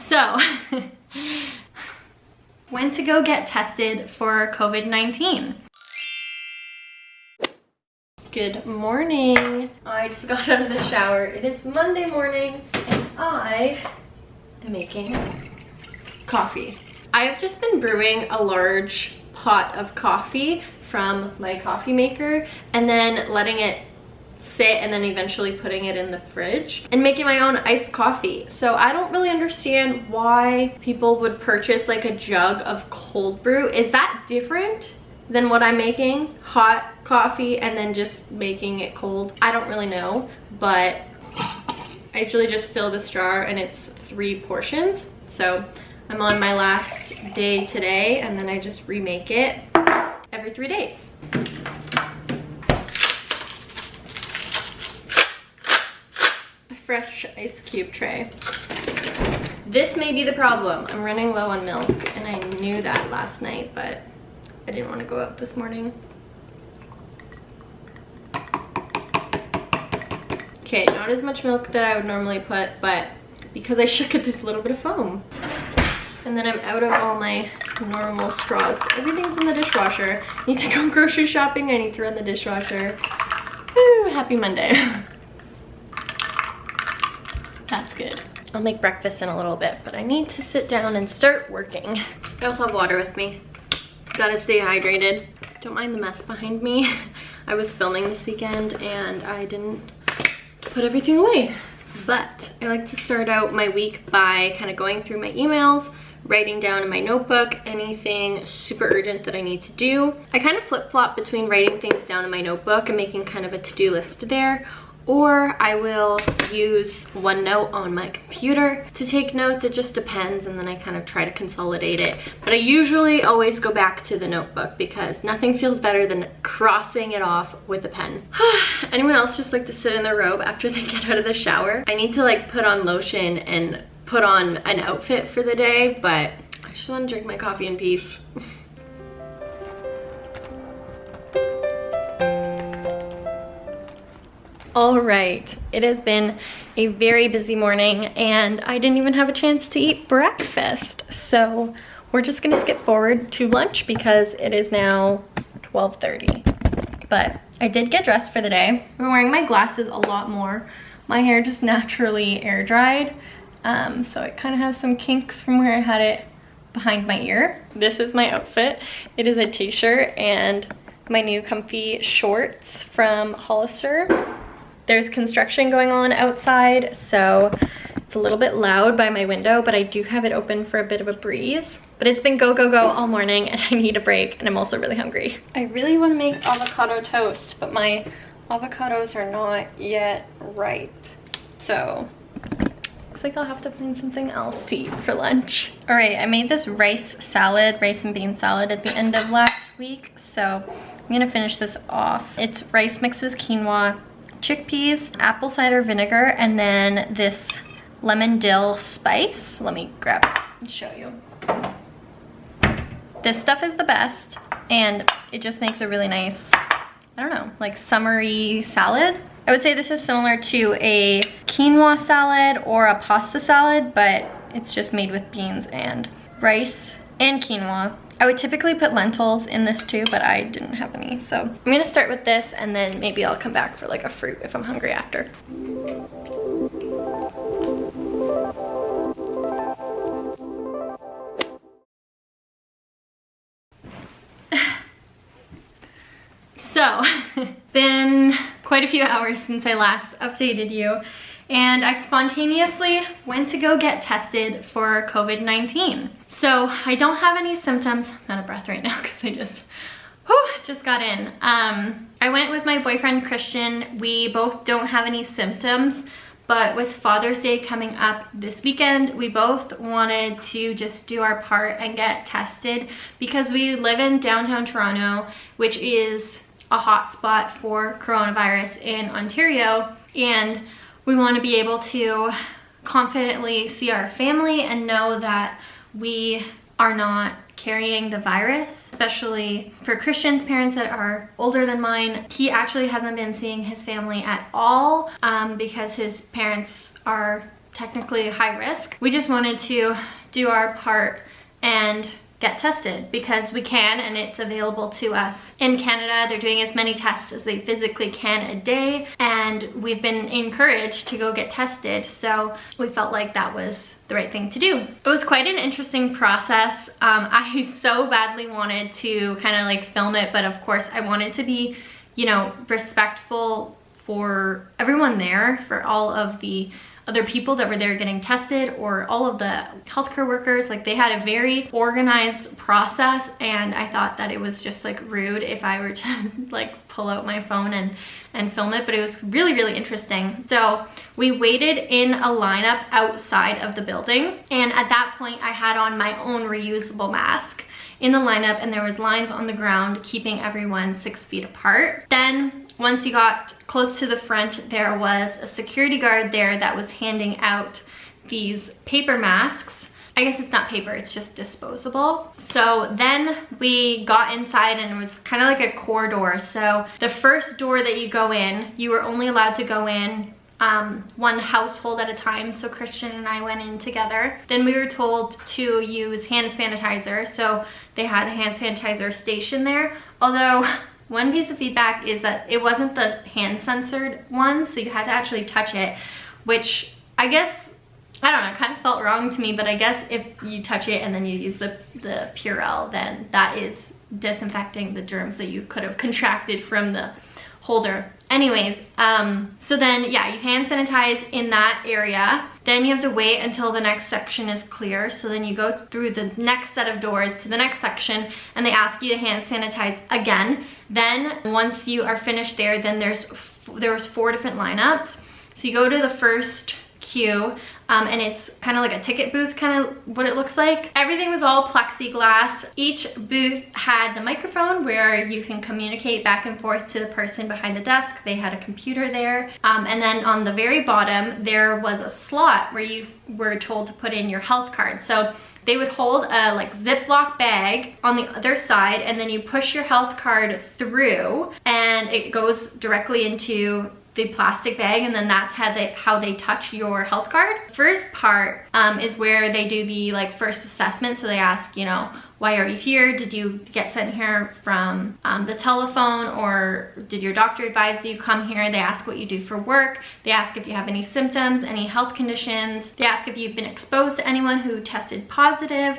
So, went to go get tested for COVID-19. Good morning. I just got out of the shower. It is Monday morning and I am making coffee. I've just been brewing a large pot of coffee from my coffee maker and then letting it sit and then eventually putting it in the fridge and making my own iced coffee. So I don't really understand why people would purchase like a jug of cold brew. Is that different than what I'm making? Hot coffee and then just making it cold? I don't really know, but I usually just fill this jar and it's 3 portions. So I'm on my last day today and then I just remake it every 3 days. Fresh ice cube tray. This may be the problem. I'm running low on milk and I knew that last night, but I didn't want to go out this morning. Okay, not as much milk that I would normally put, but because I shook it, there's a little bit of foam. And then I'm out of all my normal straws. Everything's in the dishwasher. I need to go grocery shopping. I need to run the dishwasher. Woo, happy Monday. That's good. I'll make breakfast in a little bit, but I need to sit down and start working. I also have water with me. Gotta stay hydrated. Don't mind the mess behind me. I was filming this weekend and I didn't put everything away. But I like to start out my week by kind of going through my emails, writing down in my notebook anything super urgent that I need to do. I kind of flip-flop between writing things down in my notebook and making kind of a to-do list there, or I will use OneNote on my computer to take notes. It just depends, and then I kind of try to consolidate it. But I usually always go back to the notebook because nothing feels better than crossing it off with a pen. Anyone else just like to sit in their robe after they get out of the shower? I need to like put on lotion and put on an outfit for the day, but I just want to drink my coffee in peace. All right, it has been a very busy morning and I didn't even have a chance to eat breakfast. So we're just gonna skip forward to lunch because it is now 12:30. But I did get dressed for the day. I'm wearing my glasses a lot more. My hair just naturally air dried. So it kind of has some kinks from where I had it behind my ear. This is my outfit. It is a t-shirt and my new comfy shorts from Hollister. There's construction going on outside, so it's a little bit loud by my window, but I do have it open for a bit of a breeze. But it's been go, go, go all morning and I need a break and I'm also really hungry. I really want to make avocado toast, but my avocados are not yet ripe. So looks like I'll have to find something else to eat for lunch. All right, I made this rice and bean salad at the end of last week, so I'm gonna finish this off. It's rice mixed with quinoa, chickpeas, apple cider vinegar, and then this lemon dill spice. Let me grab it and show you. This stuff is the best and it just makes a really nice, I don't know, like summery salad. I would say this is similar to a quinoa salad or a pasta salad, but it's just made with beans and rice and quinoa. I would typically put lentils in this too, but I didn't have any. So I'm gonna start with this and then maybe I'll come back for like a fruit if I'm hungry after. So, it's been quite a few hours since I last updated you, and I spontaneously went to go get tested for COVID-19. So I don't have any symptoms. I'm out of breath right now because I just got in. I went with my boyfriend Christian. We both don't have any symptoms, but with Father's Day coming up this weekend, we both wanted to just do our part and get tested because we live in downtown Toronto, which is a hot spot for coronavirus in Ontario, and we want to be able to confidently see our family and know that we are not carrying the virus, especially for Christian's parents that are older than mine. He actually hasn't been seeing his family at all because his parents are technically high risk. We just wanted to do our part and get tested because we can, and it's available to us. In Canada, they're doing as many tests as they physically can a day, and we've been encouraged to go get tested, so we felt like that was the right thing to do. It was quite an interesting process. I so badly wanted to kind of like film it, but of course I wanted to be, you know, respectful for everyone there, for all of the other people that were there getting tested, or all of the healthcare workers. Like, they had a very organized process, and I thought that it was just like rude if I were to like pull out my phone and film it, but it was really, really interesting. So we waited in a lineup outside of the building, and at that point I had on my own reusable mask in the lineup, and there was lines on the ground keeping everyone 6 feet apart. Then once you got close to the front, there was a security guard there that was handing out these paper masks. I guess it's not paper, it's just disposable. So then we got inside, and it was kind of like a corridor. So the first door that you go in, you were only allowed to go in one household at a time. So Christian and I went in together. Then we were told to use hand sanitizer. So they had a hand sanitizer station there. Although one piece of feedback is that it wasn't the hand censored one, so you had to actually touch it, which I guess, I don't know, kind of felt wrong to me, but I guess if you touch it and then you use the Purell, then that is disinfecting the germs that you could have contracted from the holder. Anyways, so then, yeah, you hand sanitize in that area. Then you have to wait until the next section is clear. So then you go through the next set of doors to the next section, and they ask you to hand sanitize again. Then once you are finished there, then there was 4 different lineups. So you go to the first queue, and it's kind of like a ticket booth, kind of what it looks like. Everything was all plexiglass. Each booth had the microphone where you can communicate back and forth to the person behind the desk. They had a computer there, and then on the very bottom there was a slot where you were told to put in your health card. So they would hold a like Ziploc bag on the other side, and then you push your health card through, and it goes directly into the plastic bag, and then that's how they touch your health card. First part is where they do the like first assessment. So they ask, you know, why are you here? Did you get sent here from the telephone, or did your doctor advise you come here? They ask what you do for work. They ask if you have any symptoms, any health conditions. They ask if you've been exposed to anyone who tested positive.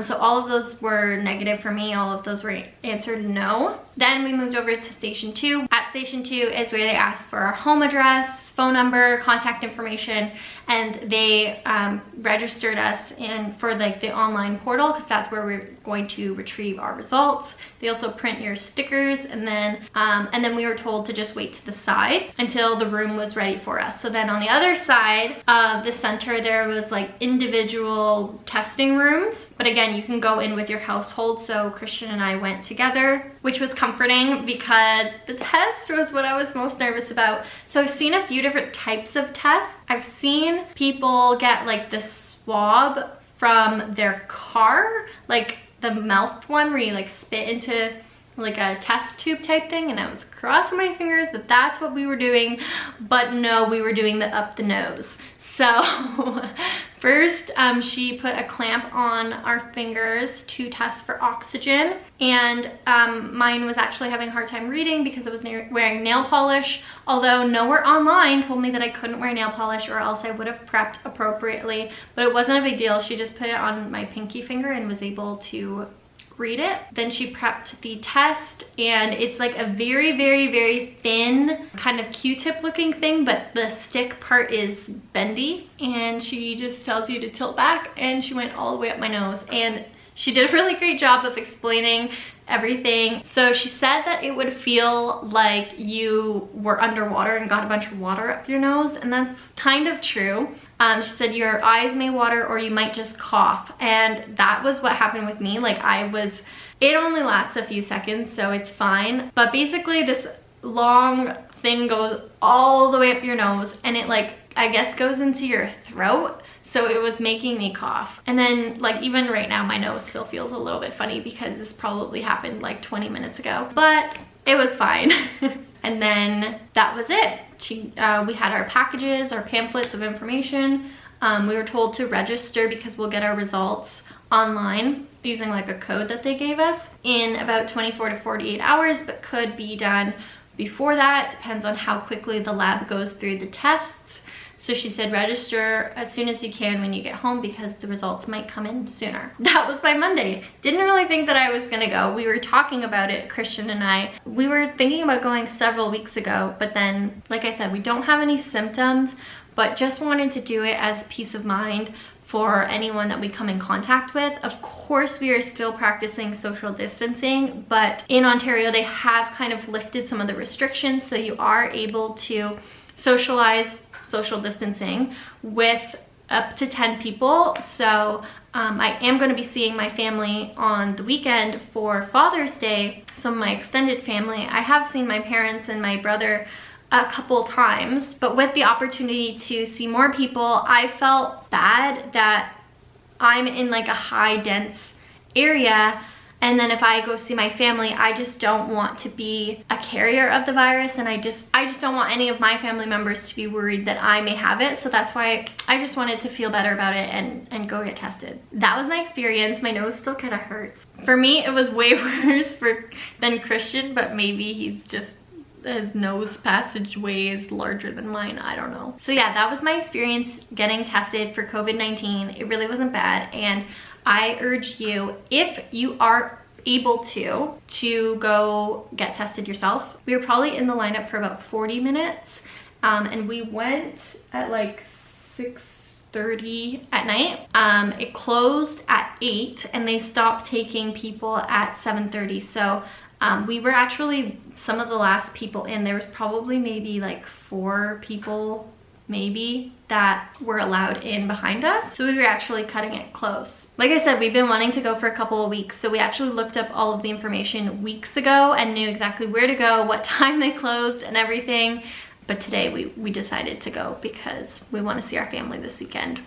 So all of those were negative for me. All of those were answered no. Then we moved over to station 2. At station 2 is where they ask for our home address, phone number, contact information, and they registered us in for like the online portal, because that's where we're going to retrieve our results. They also print your stickers, and then we were told to just wait to the side until the room was ready for us. So then on the other side of the center, there was like individual testing rooms, but again, you can go in with your household. So Christian and I went together, which was comforting because the test was what I was most nervous about. So I've seen a few different types of tests. I've seen people get like the swab from their car, like the mouth one where you like spit into like a test tube type thing, and I was crossing my fingers that that's what we were doing, but no, we were doing the up the nose. So first, she put a clamp on our fingers to test for oxygen, and mine was actually having a hard time reading because I was wearing nail polish, although nowhere online told me that I couldn't wear nail polish, or else I would have prepped appropriately, but it wasn't a big deal. She just put it on my pinky finger and was able to read it. Then she prepped the test, and it's like a very, very, very thin kind of Q-tip looking thing, but the stick part is bendy, and she just tells you to tilt back, and she went all the way up my nose, and she did a really great job of explaining everything. So she said that it would feel like you were underwater and got a bunch of water up your nose, and that's kind of true. She said your eyes may water, or you might just cough, and that was what happened with me. Like, it only lasts a few seconds, so it's fine, but basically this long thing goes all the way up your nose, and it like, I guess, goes into your throat. So it was making me cough. And then like even right now, my nose still feels a little bit funny because this probably happened like 20 minutes ago, but it was fine. And then that was it. we had our packages, our pamphlets of information. We were told to register because we'll get our results online using like a code that they gave us in about 24 to 48 hours, but could be done before that. Depends on how quickly the lab goes through the tests. So she said register as soon as you can when you get home because the results might come in sooner. That was by Monday. Didn't really think that I was gonna go. We were talking about it, Christian and I. We were thinking about going several weeks ago, but then, like I said, we don't have any symptoms, but just wanted to do it as peace of mind for anyone that we come in contact with. Of course, we are still practicing social distancing, but in Ontario, they have kind of lifted some of the restrictions, so you are able to socialize social distancing with up to 10 people. So I am going to be seeing my family on the weekend for Father's Day, some of my extended family. I have seen my parents and my brother a couple times, but with the opportunity to see more people, I felt bad that I'm in like a high dense area, and then if I go see my family, I just don't want to be a carrier of the virus, and I just don't want any of my family members to be worried that I may have it. So that's why I just wanted to feel better about it and go get tested. That was my experience. My nose still kind of hurts. For me, it was way worse than Christian, but maybe he's just, his nose passageway is larger than mine, I don't know. So yeah, that was my experience getting tested for COVID-19. It really wasn't bad, and I urge you, if you are able to go get tested yourself. We were probably in the lineup for about 40 minutes, and we went at like 6:30 at night. It closed at 8 and they stopped taking people at 7:30. So we were actually some of the last people in. There was probably maybe like 4 people maybe that were allowed in behind us. So we were actually cutting it close. Like I said, we've been wanting to go for a couple of weeks. So we actually looked up all of the information weeks ago and knew exactly where to go, what time they closed and everything. But today we decided to go because we want to see our family this weekend.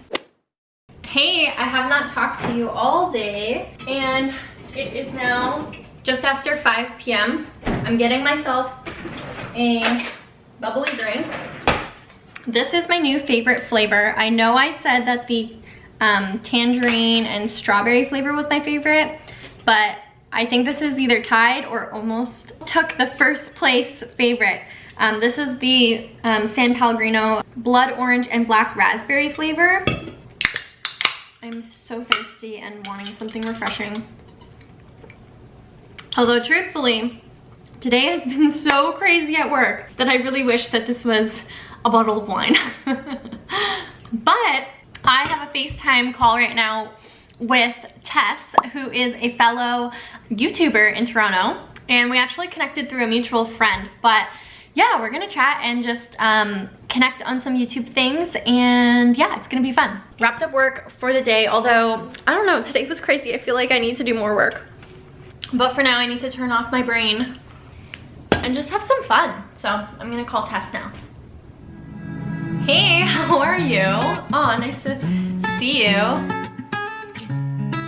Hey, I have not talked to you all day, and it is now just after 5 p.m. I'm getting myself a bubbly drink. This is my new favorite flavor. I know I said that the tangerine and strawberry flavor was my favorite, but I think this is either tied or almost took the first place favorite. This is the San Pellegrino blood orange and black raspberry flavor. I'm so thirsty and wanting something refreshing. Although truthfully, today has been so crazy at work that I really wish that this was a bottle of wine. But I have a FaceTime call right now with Tess, who is a fellow YouTuber in Toronto, and we actually connected through a mutual friend. But yeah, we're gonna chat and just connect on some YouTube things, and yeah, it's gonna be fun. Wrapped up work for the day, although I don't know, today was crazy. I feel like I need to do more work, but for now I need to turn off my brain and just have some fun. So I'm gonna call Tess now. Hey, how are you? Oh, nice to see you.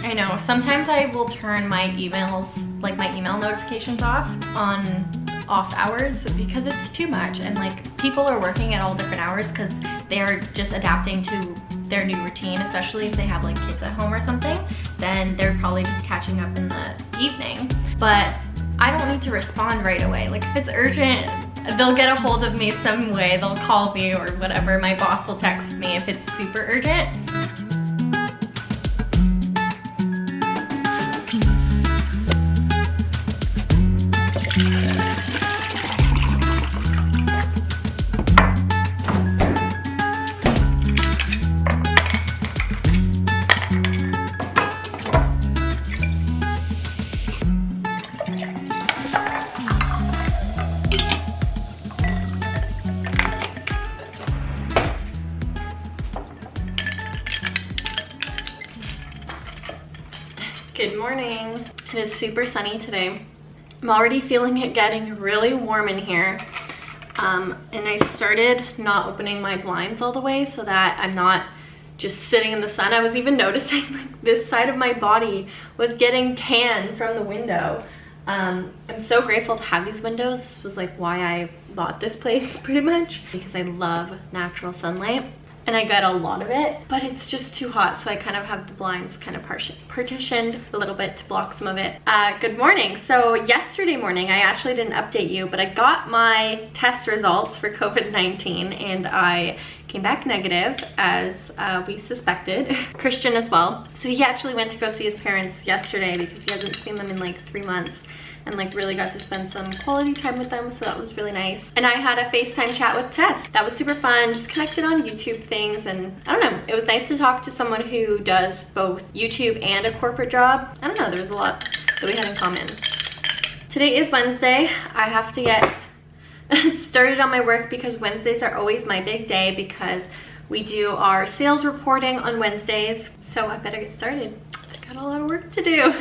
I know, sometimes I will turn my emails, like my email notifications off on off hours because it's too much, and like people are working at all different hours because they're just adapting to their new routine, especially if they have like kids at home or something. Then they're probably just catching up in the evening. But I don't need to respond right away. Like if it's urgent, they'll get a hold of me some way. They'll call me or whatever. My boss will text me if it's super urgent. Good morning. It is super sunny today. I'm already feeling it getting really warm in here. And I started not opening my blinds all the way so that I'm not just sitting in the sun. I was even noticing like this side of my body was getting tan from the window. I'm so grateful to have these windows. This was like why I bought this place pretty much, because I love natural sunlight and I get a lot of it, but it's just too hot, so I kind of have the blinds kind of partitioned a little bit to block some of it. Good morning. So yesterday morning, I actually didn't update you, but I got my test results for COVID-19 and I came back negative, as we suspected. Christian as well. So he actually went to go see his parents yesterday because he hasn't seen them in like 3 months, and like really got to spend some quality time with them, so that was really nice. And I had a FaceTime chat with Tess. That was super fun, just connected on YouTube things, and I don't know, it was nice to talk to someone who does both YouTube and a corporate job. I don't know, there was a lot that we had in common. Today is Wednesday. I have to get started on my work because Wednesdays are always my big day because we do our sales reporting on Wednesdays, so I better get started. I got a lot of work to do.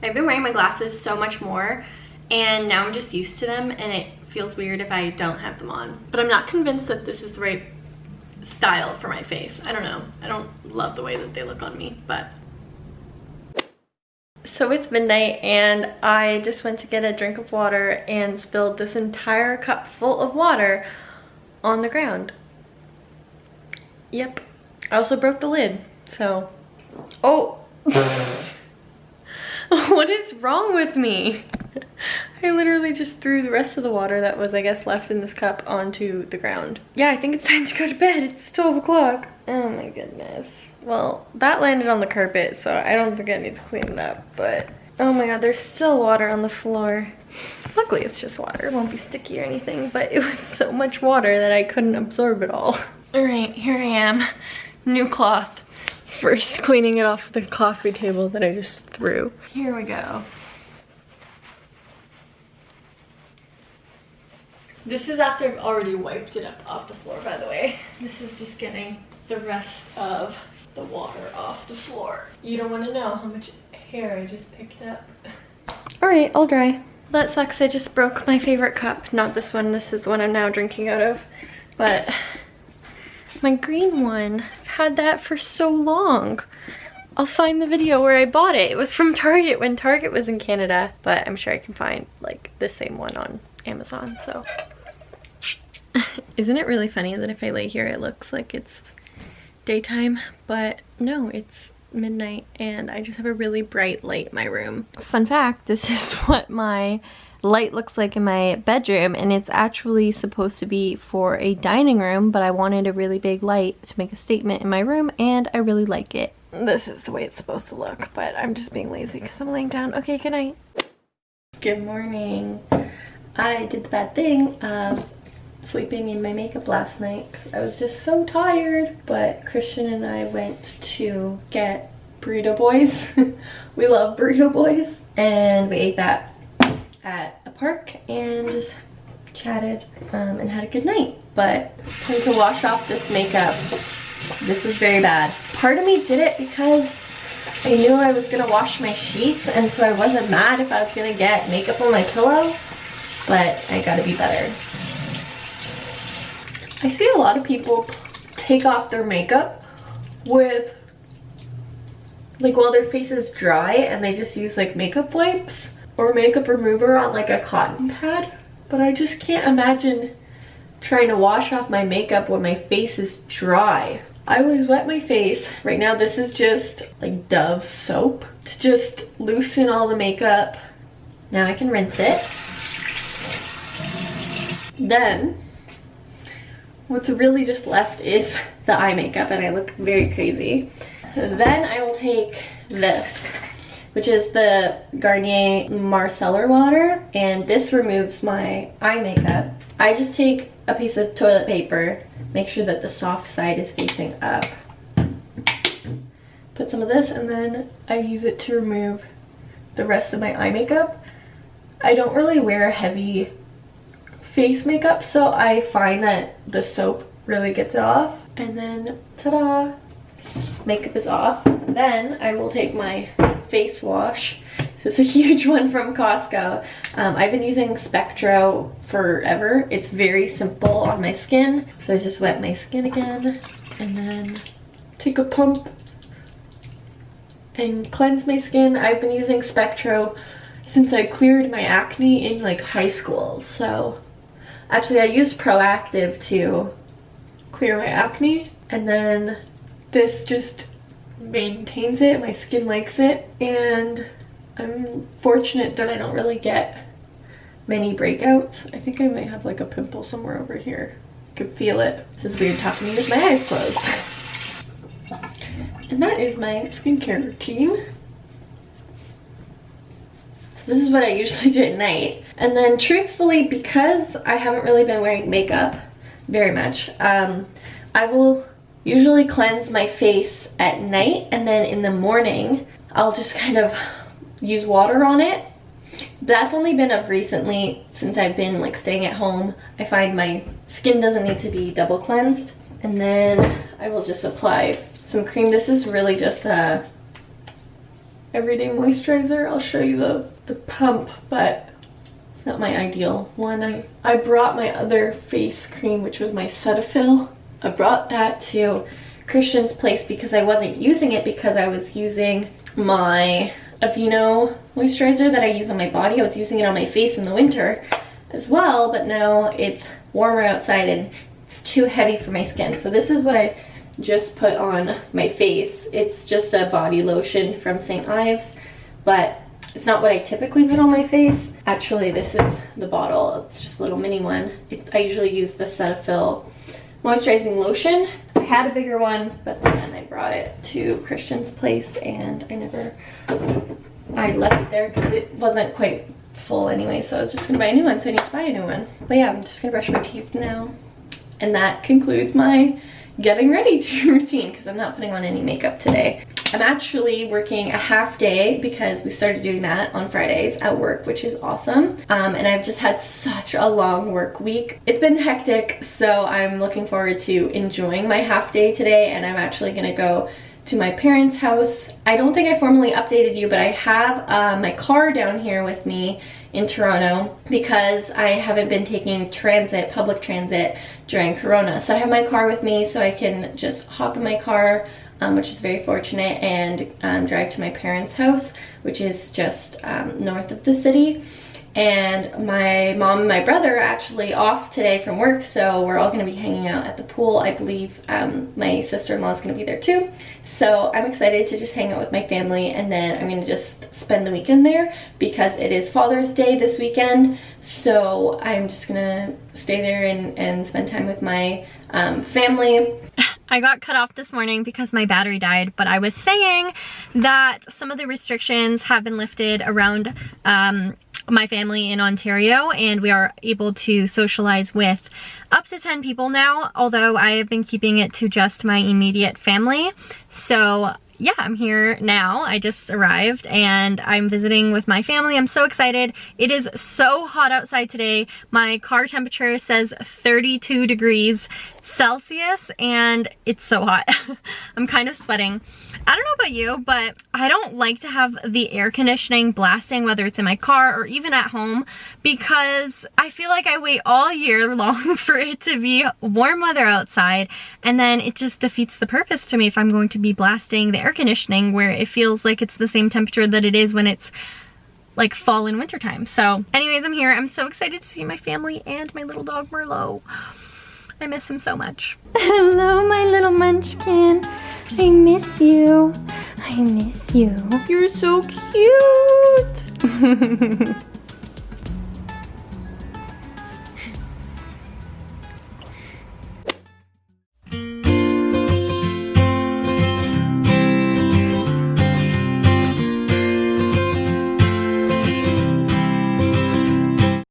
I've been wearing my glasses so much more and now I'm just used to them, and it feels weird if I don't have them on. But I'm not convinced that this is the right style for my face. I don't know. I don't love the way that they look on me, but. So it's midnight and I just went to get a drink of water and spilled this entire cup full of water on the ground. Yep. I also broke the lid, so. Oh. What is wrong with me? I literally just threw the rest of the water that was, I guess, left in this cup onto the ground. Yeah, I think it's time to go to bed. It's 12 o'clock. Oh my goodness. Well, that landed on the carpet, so I don't think I need to clean it up, but oh my god, there's still water on the floor. Luckily, it's just water. It won't be sticky or anything, but it was so much water that I couldn't absorb it all. All right, here I am. New cloth. First cleaning it off the coffee table that I just threw. Here we go. This is after I've already wiped it up off the floor, by the way. This is just getting the rest of the water off the floor. You don't want to know how much hair I just picked up. All right, all dry. That sucks, I just broke my favorite cup. Not this one, this is the one I'm now drinking out of. But my green one, I've had that for so long. I'll find the video where I bought it. It was from Target when Target was in Canada, but I'm sure I can find like the same one on Amazon, so. Isn't it really funny that if I lay here it looks like it's daytime, but no, it's midnight and I just have a really bright light in my room. Fun fact, this is what my light looks like in my bedroom, and it's actually supposed to be for a dining room, but I wanted a really big light to make a statement in my room and I really like it. This is the way it's supposed to look, but I'm just being lazy because I'm laying down. Okay, good night. Good morning. I did the bad thing of sleeping in my makeup last night because I was just so tired, but Christian and I went to get burrito boys. We love burrito boys, and we ate that at a park and just chatted and had a good night. But time to wash off this makeup. This was very bad. Part of me did it because I knew I was gonna wash my sheets, and so I wasn't mad if I was gonna get makeup on my pillow, but I gotta be better. I see a lot of people take off their makeup with, like, while their face is dry, and they just use like makeup wipes or makeup remover on like a cotton pad, but I just can't imagine trying to wash off my makeup when my face is dry. I always wet my face. Right now this is just like Dove soap to just loosen all the makeup. Now I can rinse it. Then what's really just left is the eye makeup, and I look very crazy. Then I will take this, which is the Garnier Micellar Water, and this removes my eye makeup. I just take a piece of toilet paper, make sure that the soft side is facing up, put some of this, and then I use it to remove the rest of my eye makeup. I don't really wear heavy face makeup, so I find that the soap really gets it off, and then ta-da, makeup is off. Then I will take my face wash. This is a huge one from Costco. I've been using Spectro forever. It's very simple on my skin, so I just wet my skin again and then take a pump and cleanse my skin. I've been using Spectro since I cleared my acne in like high school. So actually I used Proactive to clear my acne, and then this just maintains it. My skin likes it, and I'm fortunate that I don't really get many breakouts. I think I might have like a pimple somewhere over here. I could feel it. This is weird talking to me with my eyes closed. And that is my skincare routine. So this is what I usually do at night. And then truthfully, because I haven't really been wearing makeup very much, I will usually cleanse my face at night, and then in the morning I'll just kind of use water on it. That's only been of recently, since I've been like staying at home. I find my skin doesn't need to be double cleansed. And then I will just apply some cream. This is really just a everyday moisturizer. I'll show you the pump, but it's not my ideal one. I brought my other face cream, which was my Cetaphil. I brought that to Christian's place because I wasn't using it, because I was using my Aveeno moisturizer that I use on my body. I was using it on my face in the winter as well, but now it's warmer outside and it's too heavy for my skin. So this is what I just put on my face. It's just a body lotion from St. Ives, but it's not what I typically put on my face. Actually, this is the bottle. It's just a little mini one. I usually use the Cetaphil moisturizing lotion. I had a bigger one, but then I brought it to Christian's place and I left it there because it wasn't quite full anyway, so I was just gonna buy a new one, so I need to buy a new one. But yeah, I'm just gonna brush my teeth now. And that concludes my getting ready to routine, because I'm not putting on any makeup today. I'm actually working a half day because we started doing that on Fridays at work, which is awesome. And I've just had such a long work week. It's been hectic, so I'm looking forward to enjoying my half day today, and I'm actually gonna go to my parents' house. I don't think I formally updated you, but I have my car down here with me in Toronto because I haven't been taking transit, public transit during Corona. So I have my car with me so I can just hop in my car, which is very fortunate, and drive to my parents' house, which is just north of the city. And my mom and my brother are actually off today from work, so we're all going to be hanging out at the pool. I believe my sister-in-law is going to be there too. So I'm excited to just hang out with my family, and then I'm going to just spend the weekend there because it is Father's Day this weekend. So I'm just going to stay there and spend time with my family. I got cut off this morning because my battery died, but I was saying that some of the restrictions have been lifted around my family in Ontario, and we are able to socialize with up to 10 people now, although I have been keeping it to just my immediate family. So yeah, I'm here now. I just arrived and I'm visiting with my family. I'm so excited. It is so hot outside today. My car temperature says 32 degrees Celsius and it's so hot. I'm kind of sweating. I don't know about you, but I don't like to have the air conditioning blasting, whether it's in my car or even at home, because I feel like I wait all year long for it to be warm weather outside, and then it just defeats the purpose to me if I'm going to be blasting the air conditioning where it feels like it's the same temperature that it is when it's like fall and winter time. So anyways, I'm here. I'm so excited to see my family and my little dog Merlot. I miss him so much. Hello, my little munchkin. I miss you. I miss you. You're so cute.